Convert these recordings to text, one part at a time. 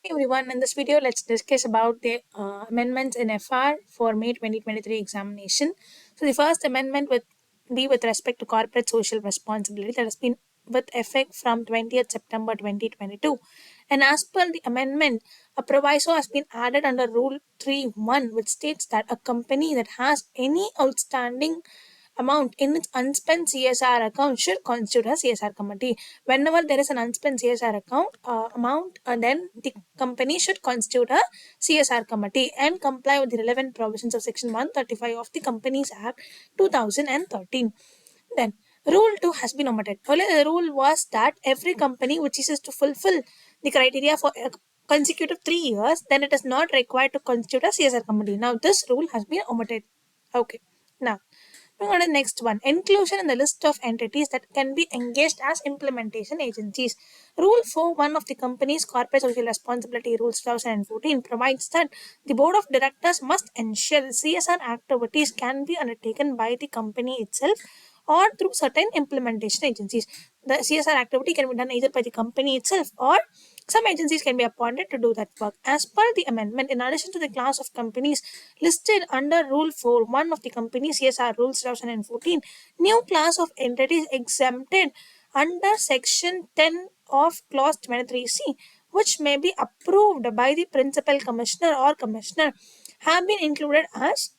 Hey everyone, in this video, let's discuss about the amendments in FR for May 2023 examination. So, the first amendment would be with respect to corporate social responsibility that has been with effect from 20th September 2022. And as per the amendment, a proviso has been added under Rule 3.1, which states that a company that has any outstanding amount in its unspent CSR account should constitute a CSR committee. Whenever there is an unspent CSR account amount, then the company should constitute a CSR committee and comply with the relevant provisions of Section 135 of the Companies Act 2013. Then, Rule 2 has been omitted. Earlier, the rule was that every company which is to fulfill the criteria for a consecutive 3 years, then it is not required to constitute a CSR committee. Now, this rule has been omitted. Okay. Now, moving on to the next one. Inclusion in the list of entities that can be engaged as implementation agencies. Rule 4.1 of the company's Corporate Social Responsibility Rules 2014 provides that the board of directors must ensure CSR activities can be undertaken by the company itself or through certain implementation agencies. The CSR activity can be done either by the company itself or some agencies can be appointed to do that work. As per the amendment, in addition to the class of companies listed under Rule 4.1 of the Company CSR Rules 2014, new class of entities exempted under Section 10 of Clause 23C, which may be approved by the Principal Commissioner or Commissioner, have been included as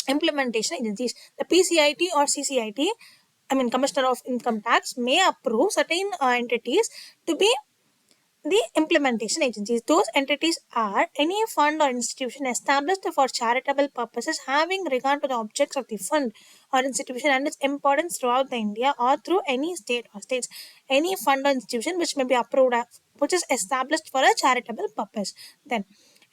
implementation agencies. The PCIT or CCIT, Commissioner of Income Tax, may approve certain entities to be the implementation agencies. Those entities are any fund or institution established for charitable purposes having regard to the objects of the fund or institution and its importance throughout the India or through any state or states. Any fund or institution which may be approved, which is established for a charitable purpose. Then,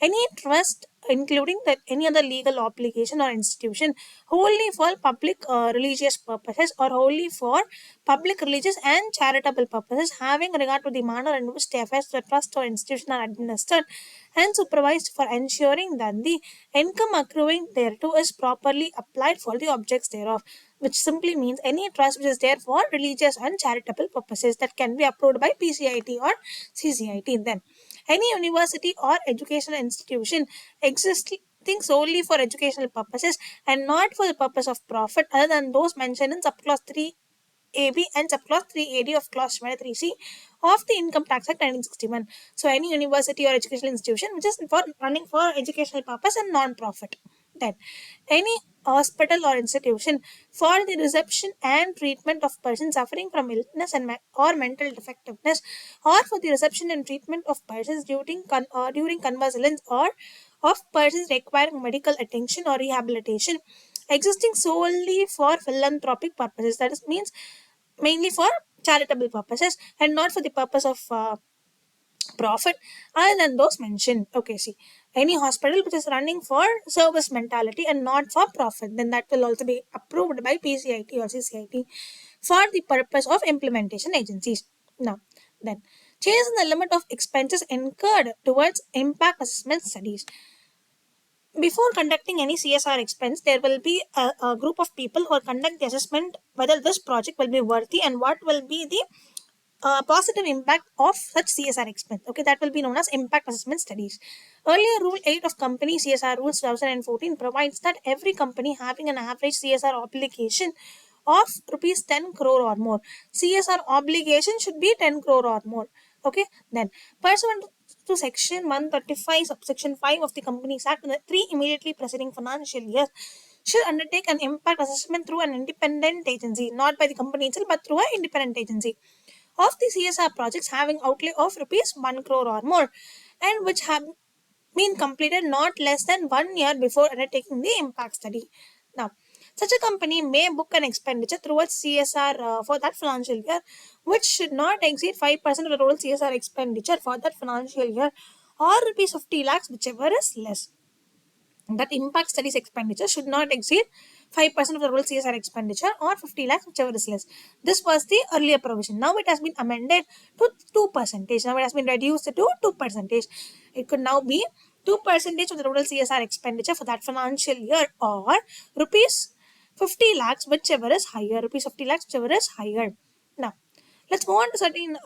any trust, including that any other legal obligation or institution, wholly for public religious purposes or wholly for public religious and charitable purposes, having regard to the manner in which the affairs of the trust or institution are administered and supervised for ensuring that the income accruing thereto is properly applied for the objects thereof, which simply means any trust which is there for religious and charitable purposes that can be approved by PCIT or CCIT. Then, any university or educational institution existing solely for educational purposes and not for the purpose of profit other than those mentioned in subclause 3AB and subclause 3AD of clause 23C of the Income Tax Act 1961. So, any university or educational institution which is for running for educational purpose and non-profit. Then, any hospital or institution for the reception and treatment of persons suffering from illness and or mental defectiveness, or for the reception and treatment of persons during convalescence or of persons requiring medical attention or rehabilitation, existing solely for philanthropic purposes. That is, means mainly for charitable purposes and not for the purpose of profit other than those mentioned. Okay, see, any hospital which is running for service mentality and not for profit, then that will also be approved by PCIT or CCIT for the purpose of implementation agencies. Now, then, changes in the limit of expenses incurred towards impact assessment studies. Before conducting any CSR expense, there will be a group of people who will conduct the assessment whether this project will be worthy and what will be the positive impact of such CSR expense. Okay, that will be known as impact assessment studies. Earlier, Rule 8 of Company CSR Rules 2014 provides that every company having an average CSR obligation of rupees 10 crore or more. CSR obligation should be 10 crore or more. Okay, then pursuant to Section 135, subsection 5 of the Companies Act, in the 3 immediately preceding financial years, should undertake an impact assessment through an independent agency, not by the company itself, but through an independent agency of the CSR projects having outlay of rupees 1 crore or more and which have been completed not less than 1 year before undertaking the impact study. Now, such a company may book an expenditure towards CSR for that financial year, which should not exceed 5% of the total CSR expenditure for that financial year, or rupees 50 lakhs, whichever is less. That impact studies expenditure should not exceed 5% of the total CSR expenditure or 50 lakhs, whichever is less. This was the earlier provision. Now it has been amended to 2%. Now it has been reduced to 2%. It could now be 2% of the total CSR expenditure for that financial year or rupees 50 lakhs, whichever is higher. Rupees 50 lakhs, whichever is higher. Now, let's move on to certain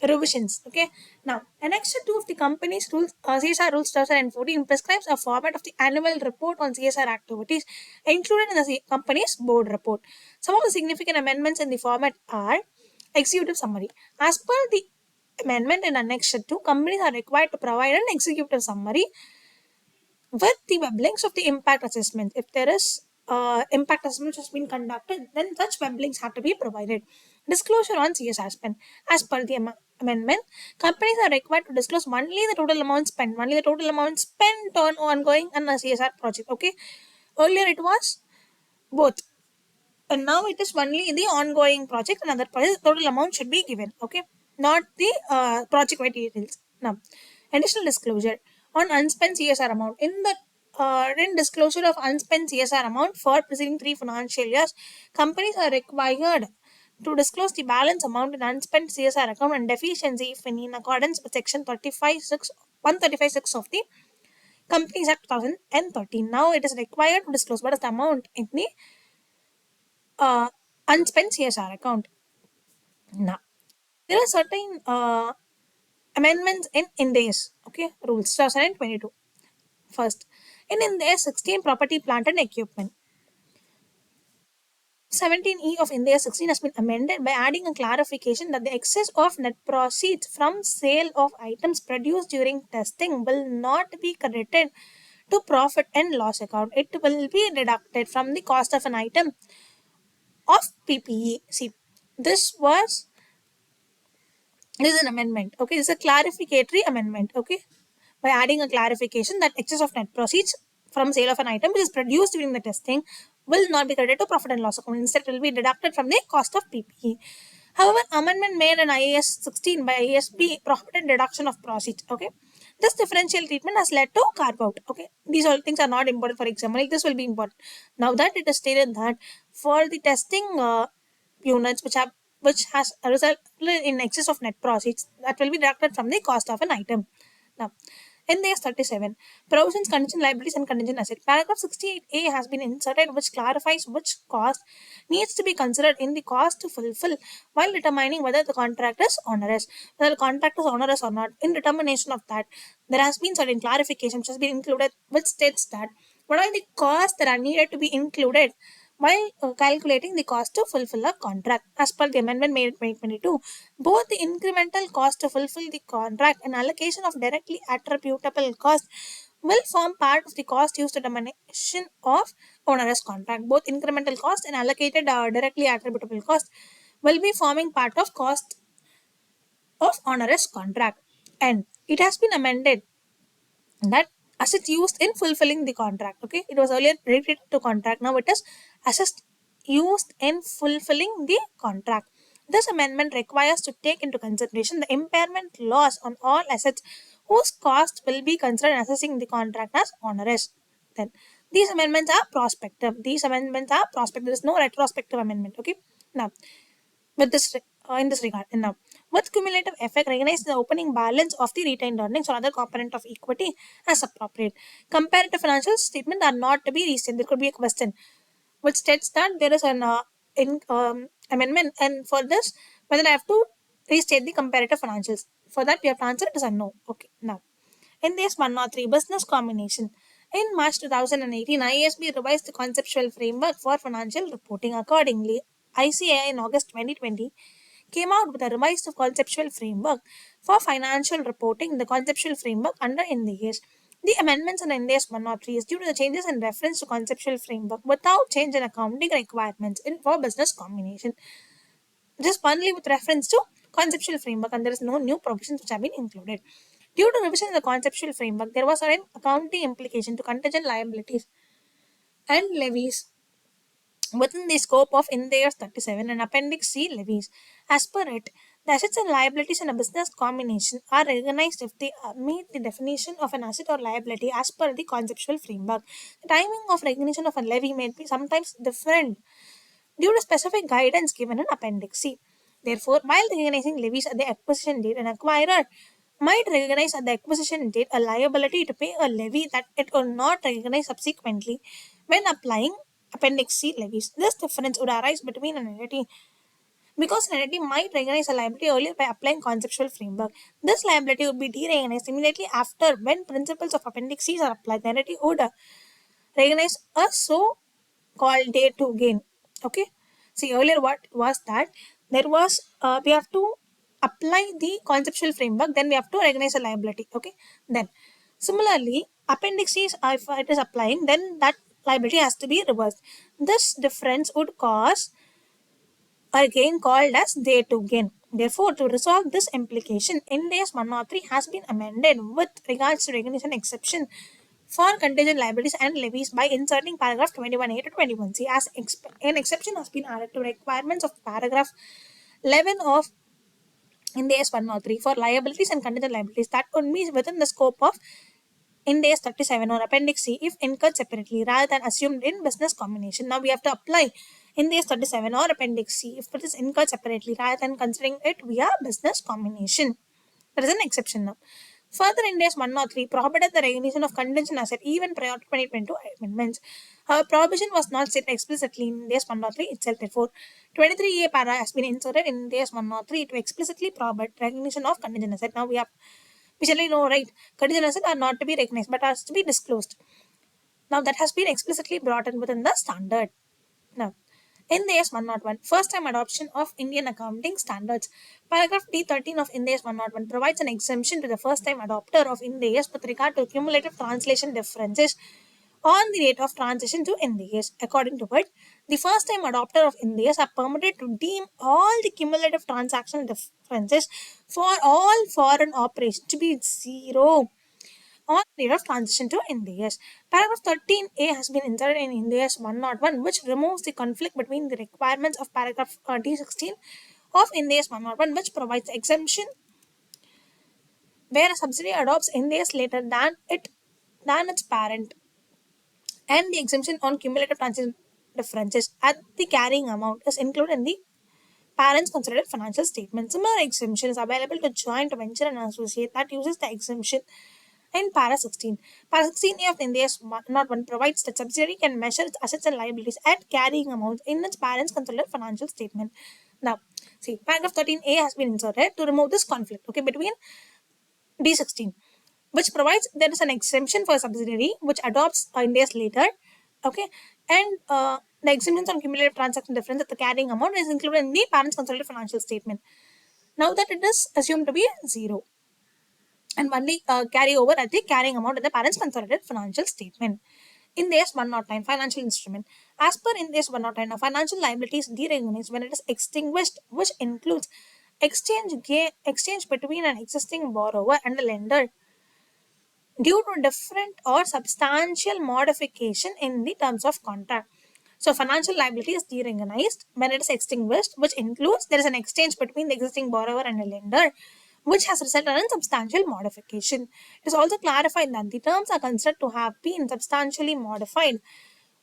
revisions. Okay. Now, Annexure 2 of the company's rules, CSR rules 2014 prescribes a format of the annual report on CSR activities included in the company's board report. Some of the significant amendments in the format are executive summary. As per the amendment in Annexure 2, companies are required to provide an executive summary with the web links of the impact assessment. If there is impact assessment has been conducted, then such web links have to be provided. Disclosure on CSR spend. As per the amendment, companies are required to disclose only the total amount spent, on ongoing and a CSR project. Okay. Earlier it was both, and now it is only the ongoing project and other project. Total amount should be given. Okay, not the project wide details. Now, additional disclosure on unspent CSR amount. In disclosure of unspent CSR amount for preceding 3 financial years, companies are required to disclose the balance amount in unspent CSR account and deficiency if any, in accordance with section 135(6) of the Companies Act 2013. Now it is required to disclose what is the amount in the uh, unspent CSR account. Now, there are certain amendments in India's rules 2022. First, in India's 16 property, plant and equipment. 17E of India 16 has been amended by adding a clarification that the excess of net proceeds from sale of items produced during testing will not be credited to profit and loss account. It will be deducted from the cost of an item of PPE. See, this was this is an amendment. Okay, this is a clarificatory amendment. Okay, by adding a clarification that excess of net proceeds from sale of an item which is produced during the testing will not be credited to profit and loss account. Instead, it will be deducted from the cost of PPE. However, amendment made in IAS 16 by ISB prohibited deduction of proceeds. Okay, this differential treatment has led to carve out. Okay, these all things are not important. For example, like this will be important. Now that it is stated that for the testing units which has resulted in excess of net proceeds that will be deducted from the cost of an item. Now, in the 37, provisions, contingent liabilities, and contingent assets. Paragraph 68A has been inserted, which clarifies which cost needs to be considered in the cost to fulfill while determining whether the contract is onerous. Whether the contract is onerous or not. In determination of that, there has been certain clarification which has been included, which states that what are the costs that are needed to be included while calculating the cost to fulfill a contract. As per the amendment made in 2022, both the incremental cost to fulfill the contract and allocation of directly attributable cost will form part of the cost used to determination of onerous contract. Both incremental cost and allocated directly attributable cost will be forming part of cost of onerous contract. And it has been amended that assets used in fulfilling the contract. Okay, it was earlier related to contract, now it is assets used in fulfilling the contract. This amendment requires to take into consideration the impairment loss on all assets whose cost will be considered in assessing the contract as onerous. Then these amendments are prospective. There is no retrospective amendment. Okay, now with this in this regard. And now, with cumulative effect, recognize the opening balance of the retained earnings or other component of equity as appropriate. Comparative financial statements are not to be restated. There could be a question which states that there is an amendment, and for this, whether I have to restate the comparative financials. For that, we have to answer it as a no. Okay, now. In this 103 business combination, in March 2018, ISB revised the conceptual framework for financial reporting. Accordingly, ICAI in August 2020 came out with a revised conceptual framework for financial reporting. The conceptual framework under NDAs. The amendments in NDAS 103 is due to the changes in reference to conceptual framework without change in accounting requirements for business combination. Just only with reference to conceptual framework, and there is no new provisions which have been included. Due to revision in the conceptual framework, there was an accounting implication to contingent liabilities and levies within the scope of Ind-AS 37 and Appendix C levies. As per it, the assets and liabilities in a business combination are recognized if they meet the definition of an asset or liability as per the conceptual framework. The timing of recognition of a levy may be sometimes different due to specific guidance given in Appendix C. Therefore, while recognizing levies at the acquisition date, an acquirer might recognize at the acquisition date a liability to pay a levy that it will not recognize subsequently when applying Appendix C levies. This difference would arise between an entity Because an entity might recognize a liability earlier by applying conceptual framework. This liability would be derecognized immediately after when principles of Appendix C are applied. The entity would recognize a so called day to gain. Okay. See, earlier what was that? There was we have to apply the conceptual framework, then we have to recognize a liability. Okay. Then similarly, Appendix C, if it is applying, then that liability has to be reversed. This difference would cause a gain called as day to gain. Therefore, to resolve this implication, Ind AS 103 has been amended with regards to recognition exception for contingent liabilities and levies by inserting paragraph 21A to 21C as an exception has been added to requirements of paragraph 11 of Ind AS 103 for liabilities and contingent liabilities that would be within the scope of Ind AS 37 or Appendix C if incurred separately rather than assumed in business combination. Now we have to apply Ind AS 37 or Appendix C if it is incurred separately rather than considering it via business combination. There is an exception now. Further, Ind AS 103 prohibited the recognition of contingent asset even prior to 2022 amendments. Her prohibition was not stated explicitly in Ind AS 103 itself. Therefore, 23A para has been inserted in Ind AS 103 to explicitly prohibit recognition of contingent asset. Now we generally know, right? Contingent asset are not to be recognized but has to be disclosed. Now that has been explicitly brought in within the standard. Now, Ind AS 101, first time adoption of Indian accounting standards. Paragraph D13 of Ind AS 101 provides an exemption to the first time adopter of Ind AS with regard to cumulative translation differences on the date of transition to Ind AS. According to it, the first time adopter of Ind AS are permitted to deem all the cumulative transactional differences for all foreign operations to be zero on the date of transition to Ind AS. Paragraph 13A has been inserted in Ind AS 101, which removes the conflict between the requirements of paragraph D16 of Ind AS 101, which provides exemption where a subsidiary adopts Ind AS later than its parent, and the exemption on cumulative transition differences at the carrying amount is included in the parent's consolidated financial statement. Similar exemption is available to joint venture and associate that uses the exemption in para 16. Para 16A of India's not one provides that subsidiary can measure its assets and liabilities at carrying amounts in its parent's consolidated financial statement. Now, see, paragraph 13A has been inserted to remove this conflict, okay, between D16, which provides there is an exemption for a subsidiary which adopts India's later, okay, and the exemptions on cumulative transaction difference at the carrying amount is included in the parent's consolidated financial statement. Now that it is assumed to be zero and only carry over at the carrying amount in the parent's consolidated financial statement. In this 109 financial instrument, as per in this 109, a financial liability is derecognized when it is extinguished, which includes exchange between an existing borrower and a lender due to different or substantial modification in the terms of contract. So financial liability is derecognized when it is extinguished, which includes there is an exchange between the existing borrower and a lender, which has resulted in substantial modification. It is also clarified that the terms are considered to have been substantially modified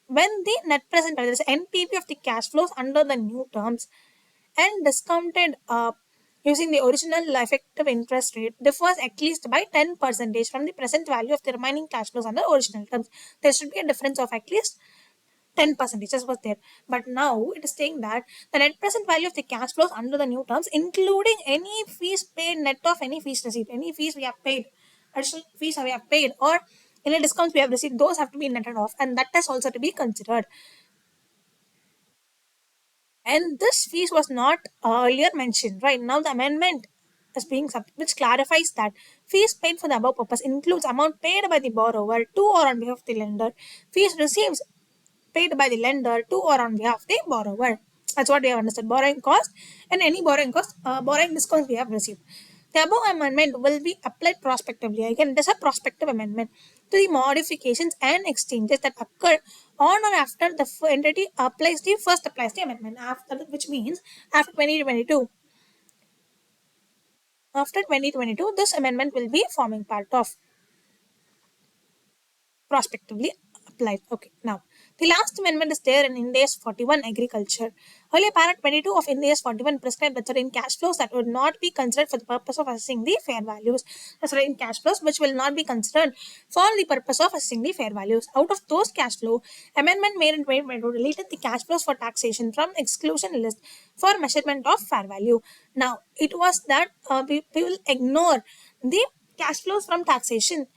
when the net present value, NPV of the cash flows under the new terms and discounted using the original effective interest rate differs at least by 10% from the present value of the remaining cash flows under original terms. There should be a difference of at least 10% just was there. But now it is saying that the net present value of the cash flows under the new terms, including any fees paid, net of any fees received, any fees we have paid, additional fees we have paid, or any discounts we have received, those have to be netted off, and that is also to be considered. And this fees was not earlier mentioned. Right now, the amendment is being which clarifies that fees paid for the above purpose includes amount paid by the borrower to or on behalf of the lender, fees received paid by the lender to or on behalf of the borrower. That's what we have understood. Borrowing cost and any borrowing cost, borrowing discounts we have received. The above amendment will be applied prospectively. Again, it is a prospective amendment to the modifications and exchanges that occur on or after the entity applies the amendment, after which means after 2022. After 2022, this amendment will be forming part of prospectively applied. Okay, now The last amendment is there in Ind AS 41 Agriculture. Earlier, Para 22 of Ind AS 41 prescribed that certain cash flows that would not be considered for the purpose of assessing the fair values. Certain cash flows which will not be considered for the purpose of assessing the fair values. Out of those cash flow, amendment made in 2022 deleted the cash flows for taxation from exclusion list for measurement of fair value. Now, it was that people ignore the cash flows from taxation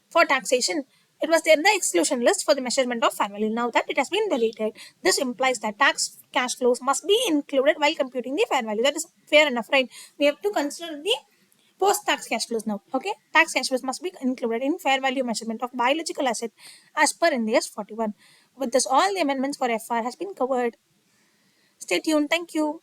for taxation. It was there in the exclusion list for the measurement of fair value. Now that it has been deleted, this implies that tax cash flows must be included while computing the fair value. That is fair enough, right? We have to consider the post-tax cash flows now. Okay, tax cash flows must be included in fair value measurement of biological asset as per Ind AS 41. With this, all the amendments for FR has been covered. Stay tuned. Thank you.